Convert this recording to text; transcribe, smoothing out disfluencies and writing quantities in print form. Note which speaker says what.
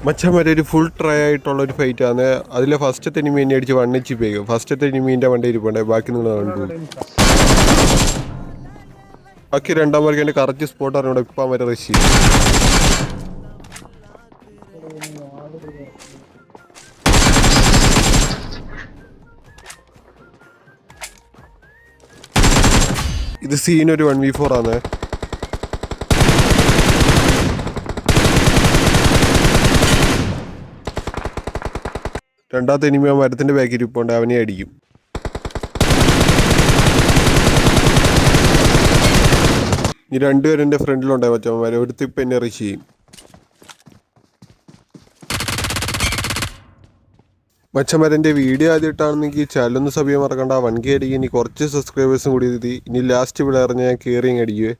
Speaker 1: മച്ചന്മാരെ ഒരു full try ആയിട്ടുള്ള ഒരു ഫൈറ്റ് ആണ്. അതിലെ ഫസ്റ്റത്തെ എനിമി എന്നെ അടിച്ച് 1 HP ആയി. ഫസ്റ്റത്തെ എനിമീൻ്റെ വണ്ടി ഇരിപ്പുണ്ട്, ബാക്കി നിങ്ങൾ കണ്ടു. ബാക്കി രണ്ടാമർക്ക് എൻ്റെ കറക്റ്റ് സ്പോട്ട് അറിഞ്ഞൂടെ, ഇപ്പം വരെ റഷ് ചെയ്യും. ഇത് സീൻ ഒരു 1v4 ആണ്. രണ്ടാമത്തെ എനിമി ആ മരത്തിൻ്റെ ബാക്കിൽ ഇരിപ്പുണ്ട്, അവനെ അടിക്കും. ഈ രണ്ടുപേരും എൻ്റെ ഫ്രണ്ടിലുണ്ടായി മച്ചന്മാരെ. ഒരുത്തി ഇപ്പം എന്നെ റഷ് ചെയ്യും. മച്ചന്മാരെ എൻ്റെ വീഡിയോ ആദ്യമായിട്ടാണെന്നെങ്കിൽ ചാനലൊന്ന് സബ്സ്ക്രൈബ് മറക്കണ്ട. 1K അടിക്കും. ഇനി കുറച്ച് സബ്സ്ക്രൈബേഴ്സും കൂടി എത്തി. ഇനി ലാസ്റ്റ് ഇവിടെ അറിഞ്ഞാൽ ഞാൻ കയറി അടിക്കുവേ.